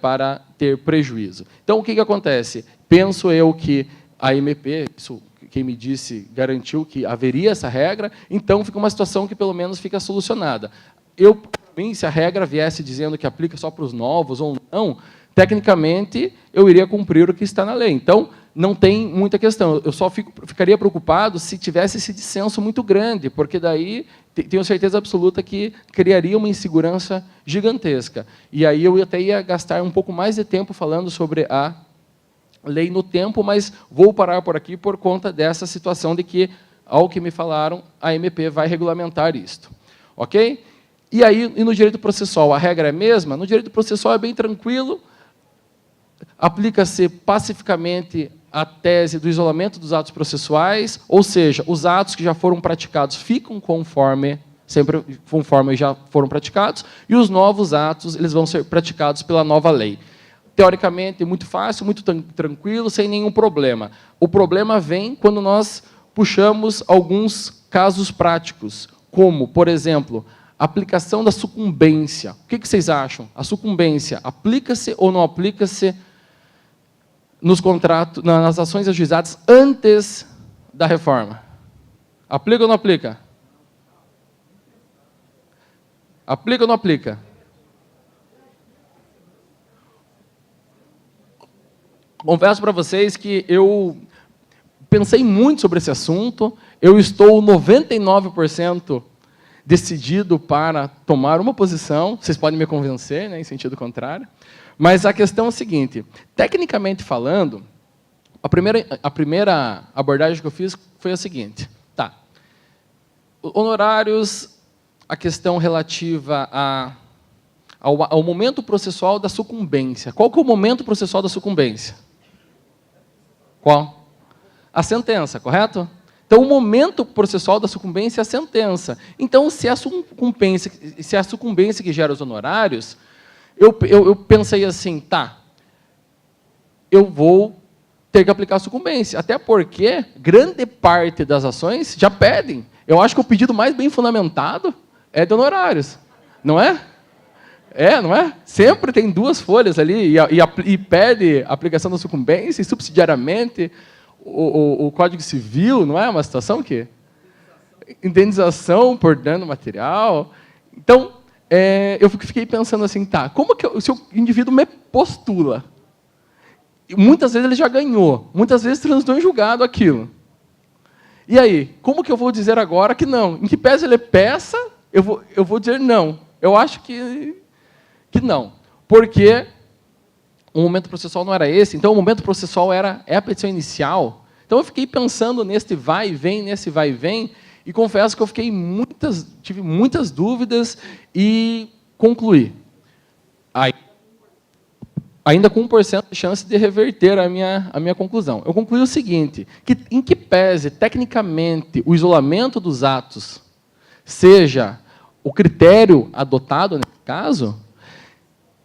para ter prejuízo. Então, o que acontece? Penso eu que a MP, isso quem me disse, garantiu que haveria essa regra, então fica uma situação que, pelo menos, fica solucionada. Eu, para mim, se a regra viesse dizendo que aplica só para os novos ou não, tecnicamente, eu iria cumprir o que está na lei. Então, não tem muita questão. Eu só ficaria preocupado se tivesse esse dissenso muito grande, porque daí tenho certeza absoluta que criaria uma insegurança gigantesca. E aí eu até ia gastar um pouco mais de tempo falando sobre a lei no tempo, mas vou parar por aqui por conta dessa situação de que, ao que me falaram, a MP vai regulamentar isto. Ok? E aí, e no direito processual, a regra é a mesma? No direito processual é bem tranquilo, aplica-se pacificamente a tese do isolamento dos atos processuais, ou seja, os atos que já foram praticados ficam sempre conforme já foram praticados, e os novos atos eles vão ser praticados pela nova lei. Teoricamente, muito fácil, muito tranquilo, sem nenhum problema. O problema vem quando nós puxamos alguns casos práticos, como, por exemplo, a aplicação da sucumbência. O que vocês acham? A sucumbência aplica-se ou não aplica-se nos contratos, nas ações ajuizadas antes da reforma? Aplica ou não aplica? Aplica ou não aplica? Confesso para vocês que eu pensei muito sobre esse assunto, eu estou 99% decidido para tomar uma posição, vocês podem me convencer, né, em sentido contrário, mas a questão é a seguinte, tecnicamente falando, a primeira abordagem que eu fiz foi a seguinte, tá, honorários, a questão relativa ao momento processual da sucumbência. Qual que é o momento processual da sucumbência? Qual? A sentença, correto? Então, o momento processual da sucumbência é a sentença. Então, se a sucumbência que gera os honorários, eu pensei assim, tá, eu vou ter que aplicar a sucumbência, até porque grande parte das ações já pedem. Eu acho que o pedido mais bem fundamentado é de honorários, não é? Não é? Sempre tem duas folhas ali e pede a aplicação da sucumbência e, subsidiariamente, o Código Civil, não é uma situação que? Indenização por dano material. Então, eu fiquei pensando assim, tá, como que se o indivíduo me postula? Muitas vezes ele já ganhou, muitas vezes transitou em julgado aquilo. E aí, como que eu vou dizer agora que não? Em que pese ele peça, eu vou dizer não. Eu acho que não, porque o momento processual não era esse, então o momento processual é a petição inicial. Então eu fiquei pensando nesse vai e vem, e confesso que eu tive muitas dúvidas e concluí. Ainda com 1% de chance de reverter a minha conclusão. Eu concluí o seguinte, que em que pese, tecnicamente, o isolamento dos atos seja o critério adotado nesse caso,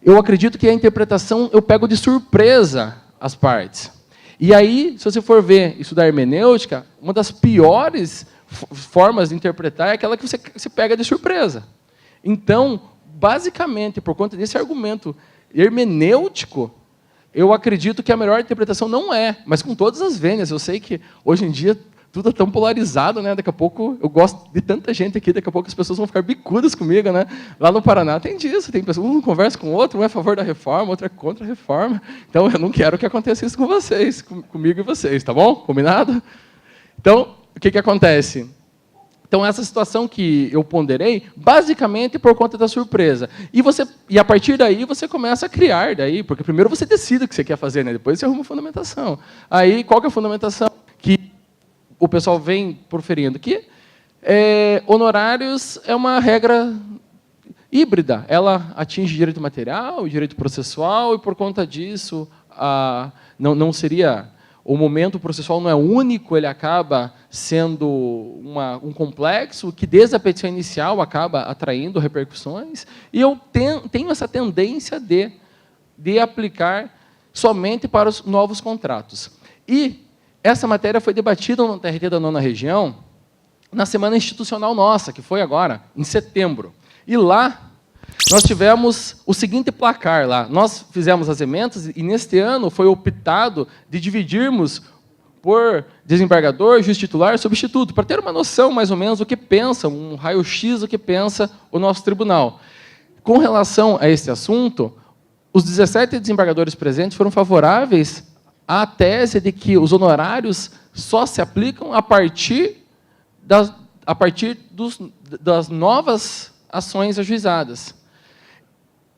eu acredito que a interpretação eu pego de surpresa as partes. E aí, se você for ver, estudar hermenêutica, uma das piores formas de interpretar é aquela que você se pega de surpresa. Então, basicamente, por conta desse argumento hermenêutico, eu acredito que a melhor interpretação não é, mas com todas as vênias. Eu sei que, hoje em dia, tudo é tão polarizado, né? Daqui a pouco, eu gosto de tanta gente aqui, daqui a pouco as pessoas vão ficar bicudas comigo, né? Lá no Paraná tem disso, tem pessoas, um conversa com o outro, um é a favor da reforma, outro é contra a reforma. Então, eu não quero que aconteça isso com vocês, comigo e vocês, tá bom? Combinado? Então, o que acontece? Então, essa situação que eu ponderei, basicamente por conta da surpresa. E a partir daí, você começa a criar, porque primeiro você decide o que você quer fazer, né? Depois você arruma a fundamentação. Aí, qual que é a fundamentação? Que o pessoal vem proferindo que honorários é uma regra híbrida. Ela atinge direito material, direito processual, e, por conta disso, não seria... O momento processual não é único, ele acaba sendo um complexo que, desde a petição inicial, acaba atraindo repercussões. E eu tenho essa tendência de aplicar somente para os novos contratos. E essa matéria foi debatida no TRT da 9ª Região, na semana institucional nossa, que foi agora, em setembro. E lá, nós tivemos o seguinte placar lá. Nós fizemos as emendas e, neste ano, foi optado de dividirmos por desembargador, juiz titular e substituto, para ter uma noção, mais ou menos, do que pensa, um raio-x do que pensa o nosso tribunal. Com relação a esse assunto, os 17 desembargadores presentes foram favoráveis à tese de que os honorários só se aplicam a partir das novas ações ajuizadas.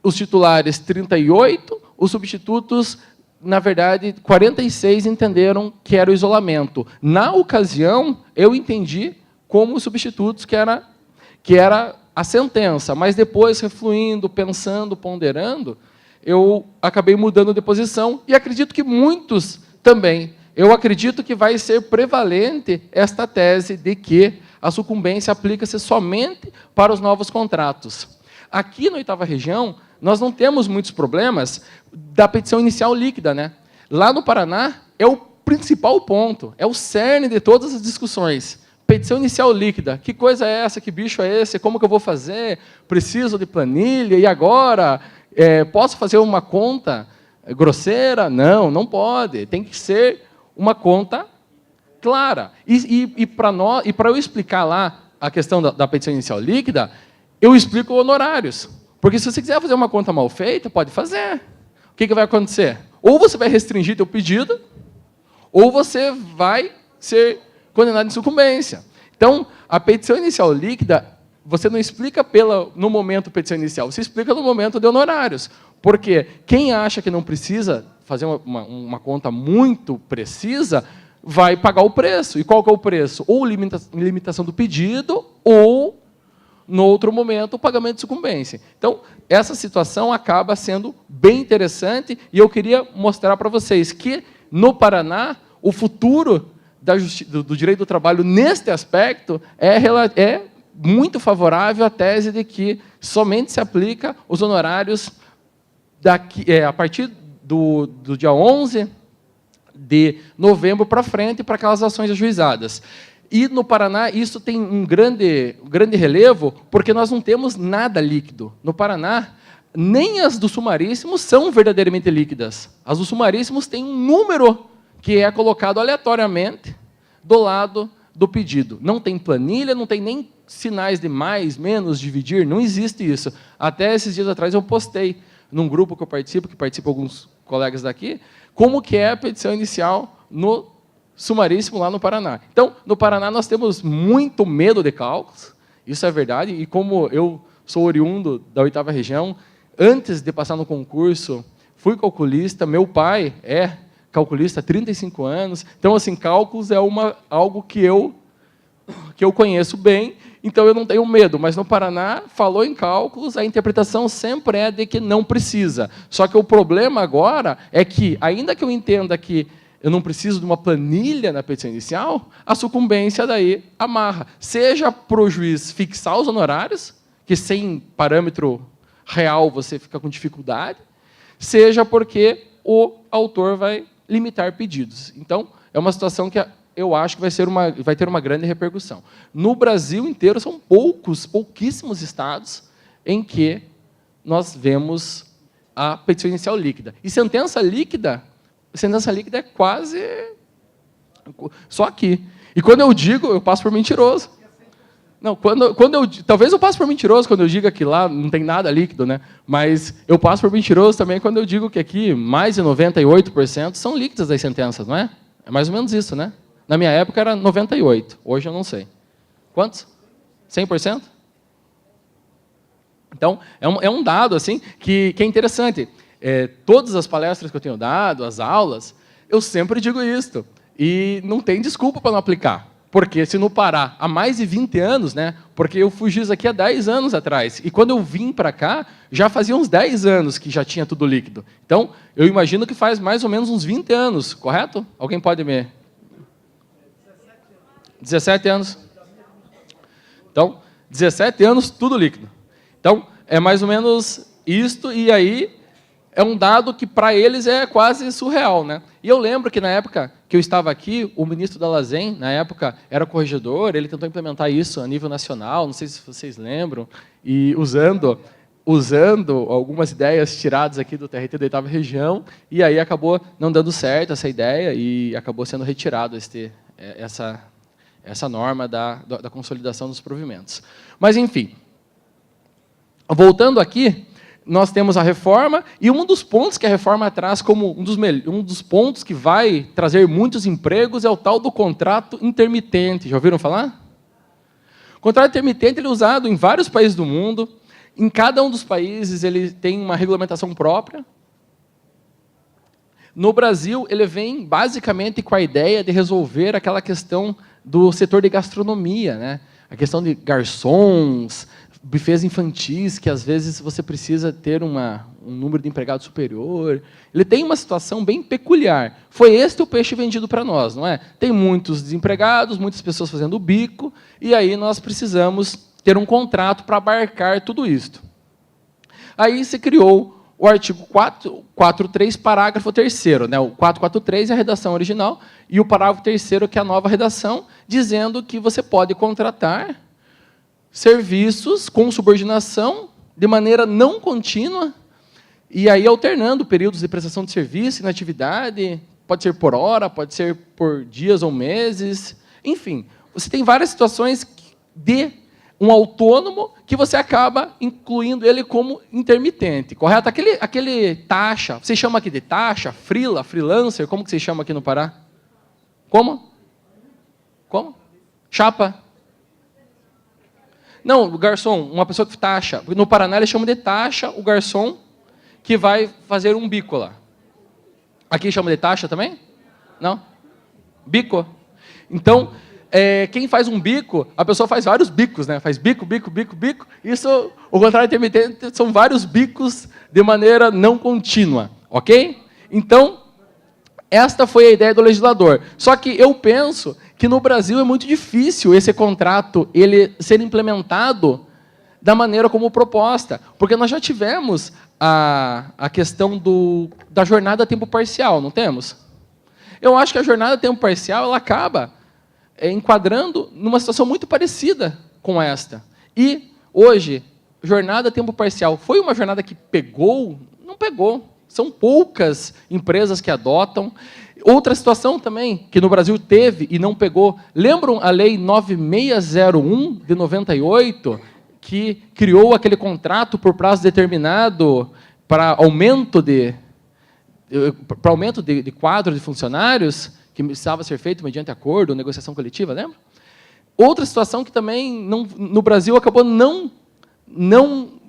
Os titulares, 38, os substitutos, na verdade, 46 entenderam que era o isolamento. Na ocasião, eu entendi como os substitutos que era a sentença, mas depois, refluindo, pensando, ponderando, eu acabei mudando de posição e acredito que muitos também. Eu acredito que vai ser prevalente esta tese de que a sucumbência aplica-se somente para os novos contratos. Aqui na 8ª região, nós não temos muitos problemas da petição inicial líquida, né? Lá no Paraná, é o principal ponto, é o cerne de todas as discussões. Petição inicial líquida, que coisa é essa, que bicho é esse, como que eu vou fazer, preciso de planilha, e agora? Posso fazer uma conta grosseira? Não, não pode, tem que ser uma conta clara. E para eu explicar lá a questão da petição inicial líquida, eu explico honorários. Porque se você quiser fazer uma conta mal feita, pode fazer. O que vai acontecer? Ou você vai restringir seu pedido, ou você vai ser condenado em sucumbência. Então, a petição inicial líquida, você não explica no momento petição inicial, você explica no momento de honorários. Porque quem acha que não precisa fazer uma conta muito precisa, vai pagar o preço. E qual que é o preço? Ou limitação do pedido, ou, no outro momento, o pagamento de sucumbência. Então, essa situação acaba sendo bem interessante, e eu queria mostrar para vocês que, no Paraná, o futuro do direito do trabalho, neste aspecto, é muito favorável à tese de que somente se aplica os honorários a partir do dia 11 de novembro para frente, para aquelas ações ajuizadas. E, no Paraná, isso tem um grande relevo, porque nós não temos nada líquido. No Paraná, nem as dos sumaríssimos são verdadeiramente líquidas. As dos sumaríssimos têm um número que é colocado aleatoriamente do lado do pedido. Não tem planilha, não tem nem sinais de mais, menos, dividir, não existe isso. Até esses dias atrás eu postei num grupo que eu participo, alguns colegas daqui, como que é a petição inicial no sumaríssimo lá no Paraná. Então, no Paraná nós temos muito medo de cálculos, isso é verdade, e como eu sou oriundo da 8ª região, antes de passar no concurso, fui calculista, meu pai é calculista há 35 anos, então, assim, cálculos é algo que eu conheço bem, então eu não tenho medo, mas no Paraná, falou em cálculos, a interpretação sempre é de que não precisa. Só que o problema agora é que, ainda que eu entenda que eu não preciso de uma planilha na petição inicial, a sucumbência daí amarra. Seja para o juiz fixar os honorários, que sem parâmetro real você fica com dificuldade, seja porque o autor vai limitar pedidos. Então, é uma situação que eu acho que vai ter uma grande repercussão. No Brasil inteiro, são pouquíssimos estados em que nós vemos a petição inicial líquida. E sentença líquida é quase só aqui. E quando eu digo, eu passo por mentiroso. Não, talvez eu passe por mentiroso quando eu diga que lá não tem nada líquido, né? Mas eu passo por mentiroso também quando eu digo que aqui mais de 98% são líquidas as sentenças, não é? É mais ou menos isso, né? Na minha época era 98%, hoje eu não sei. Quantos? 100%? Então, é um dado assim, que é interessante. Todas as palestras que eu tenho dado, as aulas, eu sempre digo isso. E não tem desculpa para não aplicar. Porque se no Pará, há mais de 20 anos, né, porque eu fui juiz aqui há 10 anos atrás, e quando eu vim para cá, já fazia uns 10 anos que já tinha tudo líquido. Então, eu imagino que faz mais ou menos uns 20 anos, correto? Alguém pode me... 17 anos. Então, 17 anos, tudo líquido. Então, é mais ou menos isto, e aí é um dado que, para eles, é quase surreal, né? E eu lembro que, na época que eu estava aqui, o ministro Dall'Azen, na época, era corregedor, ele tentou implementar isso a nível nacional, não sei se vocês lembram, e usando usando algumas ideias tiradas aqui do TRT da 8ª região, e aí acabou não dando certo essa ideia e acabou sendo retirado essa norma da consolidação dos provimentos. Mas, enfim, voltando aqui, nós temos a reforma, e um dos pontos que a reforma traz como um dos pontos que vai trazer muitos empregos é o tal do contrato intermitente. Já ouviram falar? O contrato intermitente ele é usado em vários países do mundo. Em cada um dos países, ele tem uma regulamentação própria. No Brasil, ele vem basicamente com a ideia de resolver aquela questão do setor de gastronomia, né? A questão de garçons, bufês infantis, que às vezes você precisa ter um número de empregados superior. Ele tem uma situação bem peculiar. Foi este o peixe vendido para nós, não é? Tem muitos desempregados, muitas pessoas fazendo o bico, e aí nós precisamos ter um contrato para abarcar tudo isto. Aí se criou o artigo 443, parágrafo 3º. Né? O 443 é a redação original, e o parágrafo 3º, que é a nova redação, dizendo que você pode contratar serviços com subordinação de maneira não contínua, e aí alternando períodos de prestação de serviço, inatividade, pode ser por hora, pode ser por dias ou meses, enfim, você tem várias situações de um autônomo que você acaba incluindo ele como intermitente, correto? Aquele taxa, você chama aqui de taxa, freelancer, como que você chama aqui no Pará? Como? Chapa? Não, o garçom, uma pessoa que taxa. No Paraná eles chamam de taxa o garçom que vai fazer um bico lá. Aqui chama de taxa também? Não? Bico? Então, quem faz um bico, a pessoa faz vários bicos, né? Faz bico. Isso, o contrato intermitente, são vários bicos de maneira não contínua, ok? Então, esta foi a ideia do legislador. Só que eu penso que no Brasil é muito difícil esse contrato ele ser implementado da maneira como proposta, porque nós já tivemos a questão da jornada a tempo parcial, não temos? Eu acho que a jornada a tempo parcial ela acaba enquadrando numa situação muito parecida com esta. E, hoje, jornada a tempo parcial foi uma jornada que pegou? Não pegou. São poucas empresas que adotam. Outra situação também, que no Brasil teve e não pegou, lembram a Lei 9601, de 98, que criou aquele contrato por prazo determinado para aumento de quadro de funcionários, que precisava ser feito mediante acordo, negociação coletiva, lembra? Outra situação que também no Brasil acabou não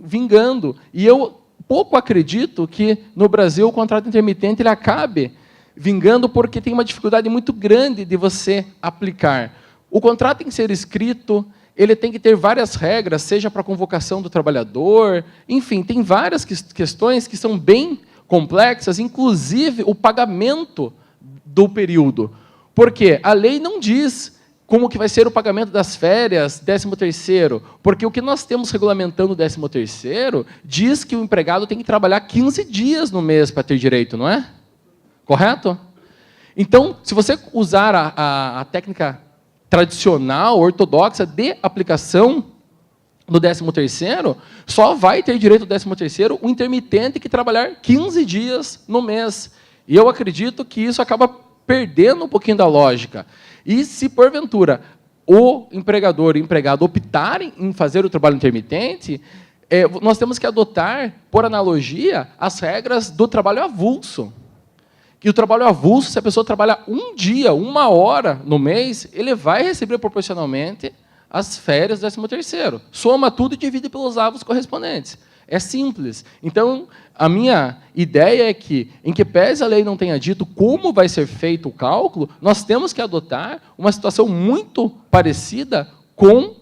vingando, e eu pouco acredito que no Brasil o contrato intermitente ele acabe vingando porque tem uma dificuldade muito grande de você aplicar. O contrato tem que ser escrito, ele tem que ter várias regras, seja para a convocação do trabalhador, enfim, tem várias questões que são bem complexas, inclusive o pagamento do período. Porque a lei não diz como que vai ser o pagamento das férias, 13º, porque o que nós temos regulamentando o 13º diz que o empregado tem que trabalhar 15 dias no mês para ter direito, não é? Correto? Então, se você usar a técnica tradicional, ortodoxa, de aplicação do 13º, só vai ter direito ao 13º o intermitente que trabalhar 15 dias no mês. E eu acredito que isso acaba perdendo um pouquinho da lógica. E se, porventura, o empregador e o empregado optarem em fazer o trabalho intermitente, nós temos que adotar, por analogia, as regras do trabalho avulso. E o trabalho avulso, se a pessoa trabalha um dia, 1 hora no mês, ele vai receber proporcionalmente as férias do 13º. Soma tudo e divide pelos avos correspondentes. É simples. Então, a minha ideia é que, em que pese a lei não tenha dito como vai ser feito o cálculo, nós temos que adotar uma situação muito parecida com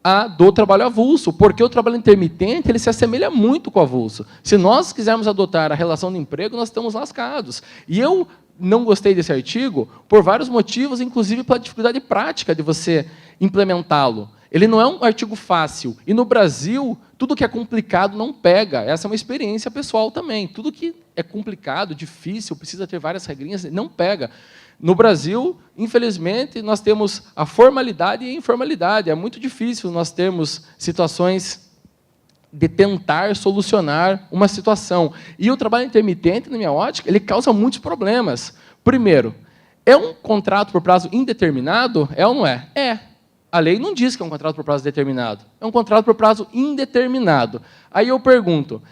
a do trabalho avulso, porque o trabalho intermitente ele se assemelha muito com o avulso. Se nós quisermos adotar a relação de emprego, nós estamos lascados. E eu não gostei desse artigo por vários motivos, inclusive pela dificuldade prática de você implementá-lo. Ele não é um artigo fácil. E no Brasil, tudo que é complicado não pega. Essa é uma experiência pessoal também. Tudo que é complicado, difícil, precisa ter várias regrinhas, não pega. No Brasil, infelizmente, nós temos a formalidade e a informalidade. É muito difícil nós termos situações de tentar solucionar uma situação. E o trabalho intermitente, na minha ótica, ele causa muitos problemas. Primeiro, é um contrato por prazo indeterminado? É ou não é? É. A lei não diz que é um contrato por prazo determinado. É um contrato por prazo indeterminado. Aí eu pergunto,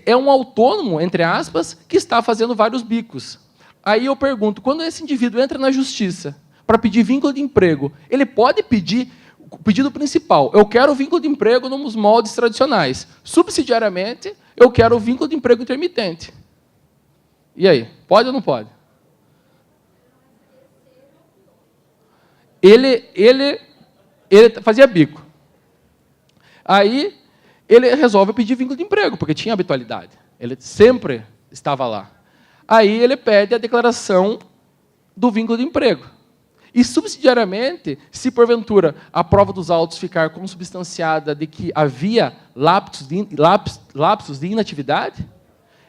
é um autônomo, entre aspas, que está fazendo vários bicos. Aí eu pergunto, quando esse indivíduo entra na justiça para pedir vínculo de emprego, ele pode pedir o pedido principal, eu quero o vínculo de emprego nos moldes tradicionais. Subsidiariamente, eu quero o vínculo de emprego intermitente. E aí, pode ou não pode? Ele fazia bico. Aí, ele resolve pedir vínculo de emprego, porque tinha habitualidade. Ele sempre estava lá. Aí, ele pede a declaração do vínculo de emprego. E, subsidiariamente, se, porventura, a prova dos autos ficar consubstanciada de que havia lapsos de inatividade,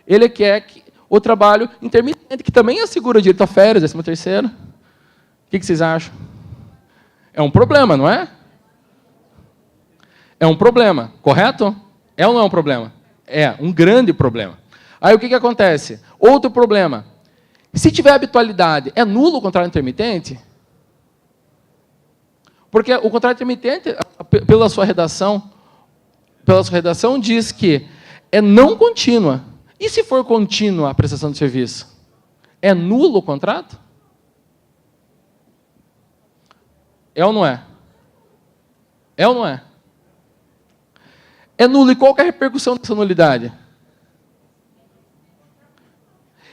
ele quer que o trabalho intermitente, que também assegura direito a férias, 13º. O que vocês acham? É um problema, não é? É um problema, correto? É ou não é um problema? É um grande problema. Aí, o que acontece? Outro problema. Se tiver habitualidade, é nulo o contrato intermitente? Porque o contrato intermitente, pela sua redação, diz que é não contínua. E se for contínua a prestação de serviço? É nulo o contrato? É ou não é? É ou não é? É nulo. E qual que é a repercussão dessa nulidade?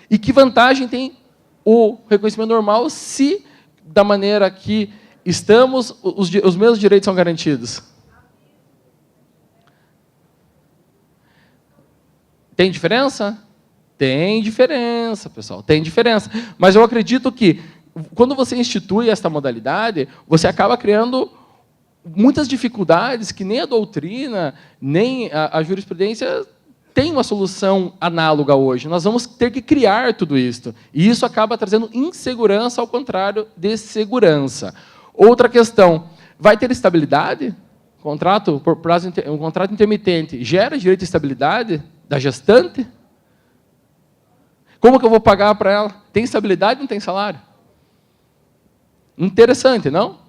E que vantagem tem o reconhecimento normal se, da maneira que estamos, os mesmos direitos são garantidos? Tem diferença? Tem diferença, pessoal. Tem diferença. Mas eu acredito que, quando você institui esta modalidade, você acaba criando muitas dificuldades que nem a doutrina, nem a jurisprudência tem uma solução análoga hoje. Nós vamos ter que criar tudo isso. E isso acaba trazendo insegurança, ao contrário de segurança. Outra questão, vai ter estabilidade? Um contrato intermitente gera direito de estabilidade da gestante? Como que eu vou pagar para ela? Tem estabilidade ou não tem salário? Interessante, não?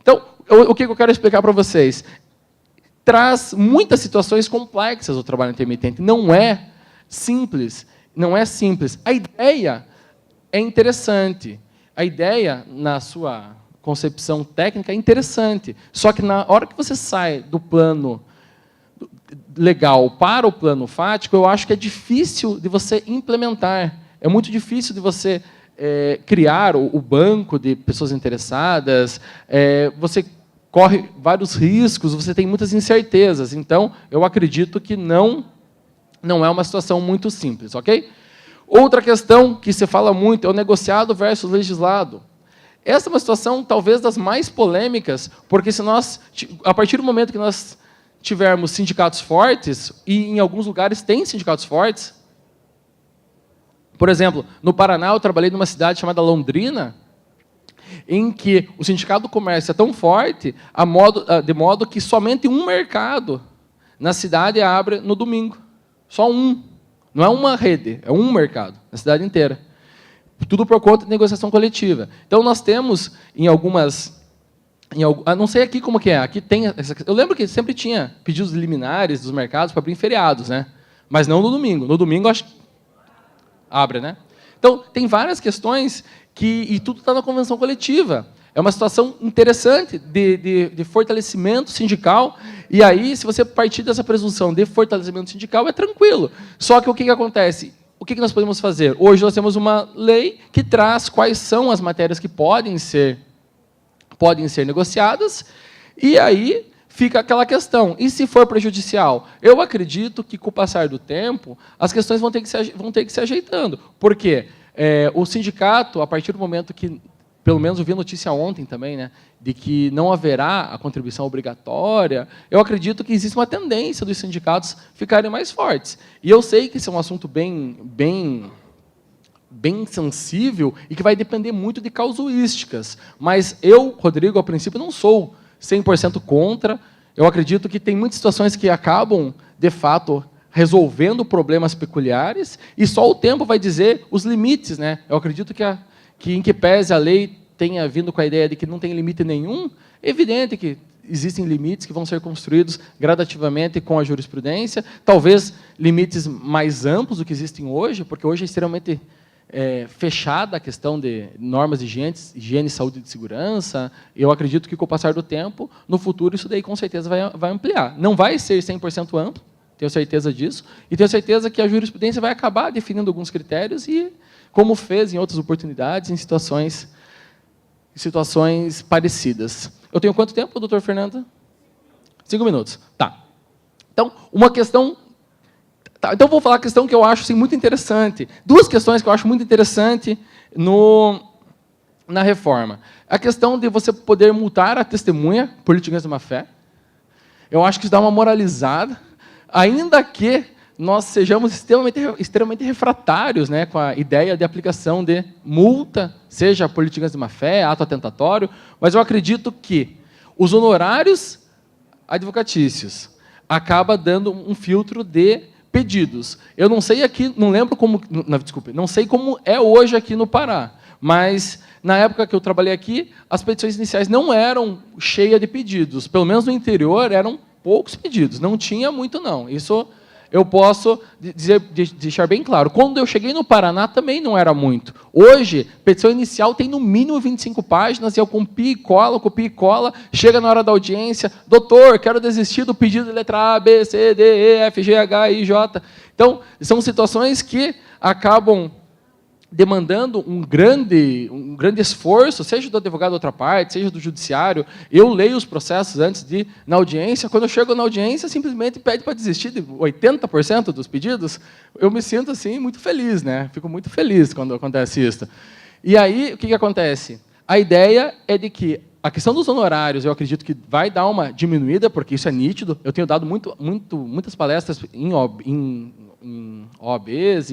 Então, o que eu quero explicar para vocês? Traz muitas situações complexas o trabalho intermitente. Não é simples. Não é simples. A ideia é interessante. A ideia, na sua concepção técnica, é interessante. Só que, na hora que você sai do plano legal para o plano fático, eu acho que é difícil de você implementar. É muito difícil de você criar o banco de pessoas interessadas. Você corre vários riscos, você tem muitas incertezas. Então, eu acredito que não é uma situação muito simples, ok? Outra questão que se fala muito é o negociado versus legislado. Essa é uma situação, talvez, das mais polêmicas, porque se nós, a partir do momento que nós tivermos sindicatos fortes, e em alguns lugares tem sindicatos fortes, por exemplo, no Paraná, eu trabalhei numa cidade chamada Londrina, em que o sindicato do comércio é tão forte, de modo que somente um mercado na cidade abre no domingo. Só um. Não é uma rede, é um mercado, na cidade inteira. Tudo por conta de negociação coletiva. Então, nós temos, não sei aqui como que é. Aqui tem, eu lembro que sempre tinha pedidos liminares dos mercados para abrir em feriados, né? Mas não no domingo. No domingo, acho que abre, né? Então, tem várias questões e tudo está na convenção coletiva. É uma situação interessante de fortalecimento sindical, e aí, se você partir dessa presunção de fortalecimento sindical, é tranquilo. Só que o que acontece? O que nós podemos fazer? Hoje nós temos uma lei que traz quais são as matérias que podem ser negociadas, e aí fica aquela questão, e se for prejudicial? Eu acredito que, com o passar do tempo, as questões vão ter que se ajeitando. Por quê? O sindicato, a partir do momento que, pelo menos eu vi a notícia ontem também, né, de que não haverá a contribuição obrigatória, eu acredito que existe uma tendência dos sindicatos ficarem mais fortes. E eu sei que esse é um assunto bem sensível e que vai depender muito de casuísticas. Mas eu, Rodrigo, a princípio, não sou 100% contra. Eu acredito que tem muitas situações que acabam, de fato, resolvendo problemas peculiares, e só o tempo vai dizer os limites, né? Eu acredito que em que pese a lei tenha vindo com a ideia de que não tem limite nenhum, é evidente que existem limites que vão ser construídos gradativamente com a jurisprudência, talvez limites mais amplos do que existem hoje, porque hoje é extremamente fechada a questão de normas de higiene, saúde e de segurança. Eu acredito que, com o passar do tempo, no futuro, isso daí, com certeza, vai ampliar. Não vai ser 100% amplo, tenho certeza disso, e tenho certeza que a jurisprudência vai acabar definindo alguns critérios, e como fez em outras oportunidades, em situações parecidas. Eu tenho quanto tempo, doutor Fernando? 5 minutos. Tá. Então, uma questão... Tá, então, vou falar a questão que eu acho assim, muito interessante. 2 questões que eu acho muito interessante na reforma. A questão de você poder multar a testemunha por litigância de má-fé. Eu acho que isso dá uma moralizada, ainda que nós sejamos extremamente refratários, né, com a ideia de aplicação de multa, seja por litigância de má-fé, ato atentatório, mas eu acredito que os honorários advocatícios acaba dando um filtro de pedidos. Eu não sei aqui, não lembro como, desculpe, não sei como é hoje aqui no Pará, mas na época que eu trabalhei aqui, as petições iniciais não eram cheias de pedidos, pelo menos no interior eram poucos pedidos, não tinha muito não. Isso eu posso deixar bem claro. Quando eu cheguei no Paraná, também não era muito. Hoje, petição inicial tem no mínimo 25 páginas, e eu copio e cola, chega na hora da audiência, doutor, quero desistir do pedido de letra A, B, C, D, E, F, G, H, I, J. Então, são situações que acabam demandando um grande esforço, seja do advogado da outra parte, seja do judiciário. Eu leio os processos antes de ir na audiência. Quando eu chego na audiência, simplesmente pede para desistir de 80% dos pedidos. Eu me sinto assim muito feliz, né? Fico muito feliz quando acontece isso. E aí, o que acontece? A ideia é de que a questão dos honorários, eu acredito que vai dar uma diminuída, porque isso é nítido. Eu tenho dado muitas palestras em OABs,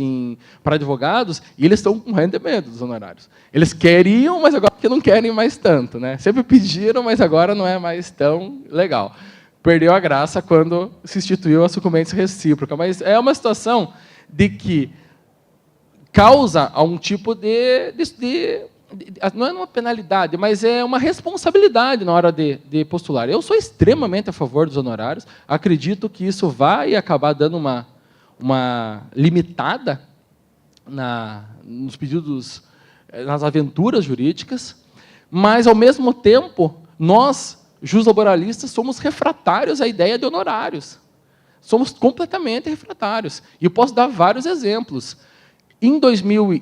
para advogados, e eles estão com rendimento dos honorários. Eles queriam, mas agora que não querem mais tanto, né? Sempre pediram, mas agora não é mais tão legal. Perdeu a graça quando se instituiu a sucumbência recíproca, mas é uma situação de que causa algum tipo não é uma penalidade, mas é uma responsabilidade na hora de postular. Eu sou extremamente a favor dos honorários, acredito que isso vai acabar dando uma limitada nos pedidos, nas aventuras jurídicas, mas, ao mesmo tempo, nós, juslaboralistas, somos refratários à ideia de honorários. Somos completamente refratários. E eu posso dar vários exemplos. Em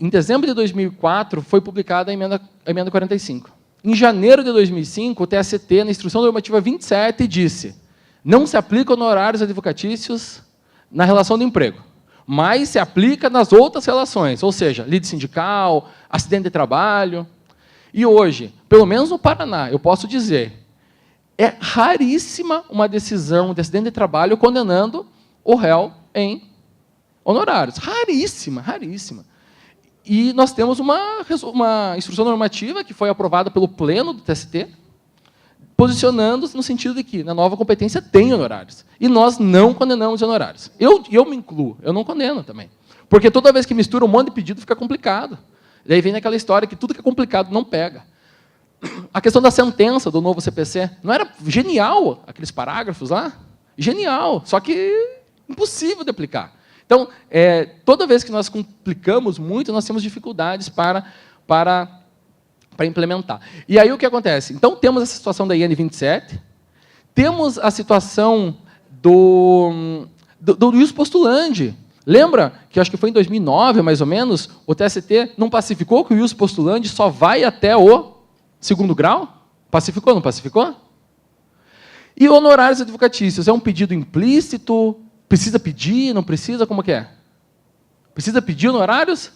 dezembro de 2004, foi publicada a emenda 45. Em janeiro de 2005, o TST, na Instrução Normativa 27, disse: não se aplica honorários advocatícios na relação de emprego, mas se aplica nas outras relações, ou seja, lide sindical, acidente de trabalho. E hoje, pelo menos no Paraná, eu posso dizer, é raríssima uma decisão de acidente de trabalho condenando o réu em honorários. Raríssima, raríssima. E nós temos uma instrução normativa que foi aprovada pelo Pleno do TST, posicionando-se no sentido de que, na nova competência, tem honorários. E nós não condenamos honorários. Eu me incluo, eu não condeno também. Porque toda vez que mistura um monte de pedido, fica complicado. Daí vem aquela história que tudo que é complicado não pega. A questão da sentença do novo CPC, não era genial aqueles parágrafos lá? Genial, só que impossível de aplicar. Então, toda vez que nós complicamos muito, nós temos dificuldades para implementar. E aí o que acontece? Então, temos essa situação da IN 27, temos a situação do ius postulandi. Lembra que, acho que foi em 2009, mais ou menos, o TST não pacificou que o ius postulandi só vai até o 2º grau? Pacificou, não pacificou? E honorários advocatícios, é um pedido implícito? Precisa pedir, não precisa? Como que é? Precisa pedir honorários?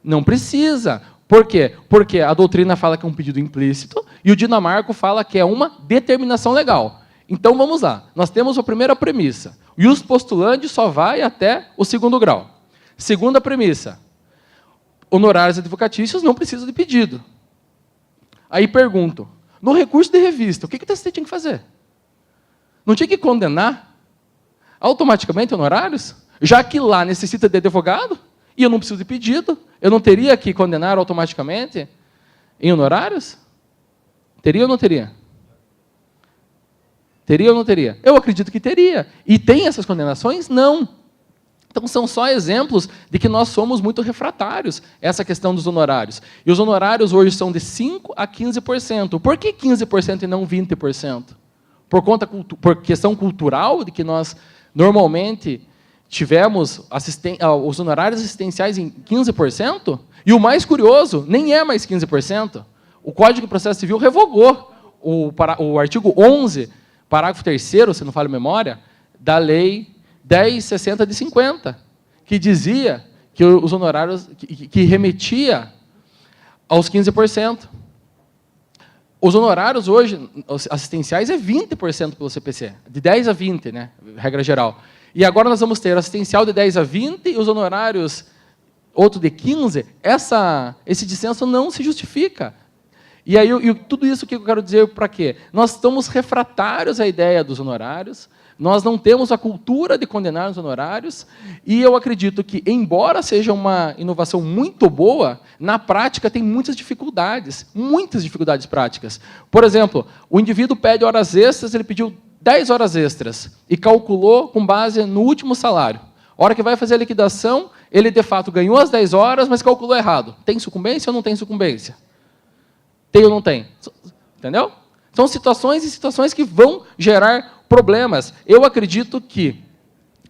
Não precisa. Por quê? Porque a doutrina fala que é um pedido implícito e o Dinamarco fala que é uma determinação legal. Então, vamos lá. Nós temos a primeira premissa. O ius postulandi só vai até o 2º grau. Segunda premissa. Honorários advocatícios não precisam de pedido. Aí pergunto, no recurso de revista, o que o TST tinha que fazer? Não tinha que condenar automaticamente honorários? Já que lá necessita de advogado, e eu não preciso de pedido, eu não teria que condenar automaticamente em honorários? Teria ou não teria? Teria ou não teria? Eu acredito que teria. E tem essas condenações? Não. Então, são só exemplos de que nós somos muito refratários a essa questão dos honorários. E os honorários hoje são de 5% a 15%. Por que 15% e não 20%? Por questão cultural, de que nós normalmente tivemos os honorários assistenciais em 15%? E o mais curioso, nem é mais 15%. O Código de Processo Civil revogou o artigo 11, parágrafo 3º, se não falha a memória, da Lei 10.60 de 50, que dizia que os honorários, que remetia aos 15%. Os honorários hoje, assistenciais, é 20% pelo CPC, de 10 a 20, né, regra geral. E agora nós vamos ter o assistencial de 10 a 20 e os honorários, outro de 15, esse dissenso não se justifica. E aí, tudo isso que eu quero dizer para quê? Nós estamos refratários à ideia dos honorários, nós não temos a cultura de condenar os honorários, e eu acredito que, embora seja uma inovação muito boa, na prática tem muitas dificuldades práticas. Por exemplo, o indivíduo pede horas extras, ele pediu 10 horas extras, e calculou com base no último salário. A hora que vai fazer a liquidação, ele de fato ganhou as 10 horas, mas calculou errado. Tem sucumbência ou não tem sucumbência? Tem ou não tem? Entendeu? São situações e situações que vão gerar problemas. Eu acredito que,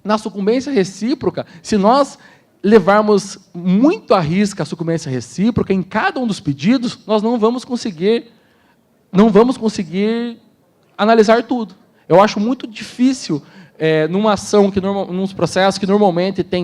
na sucumbência recíproca, se nós levarmos muito à risca a sucumbência recíproca em cada um dos pedidos, nós não vamos conseguir analisar tudo. Eu acho muito difícil, numa ação, nos processos que normalmente tem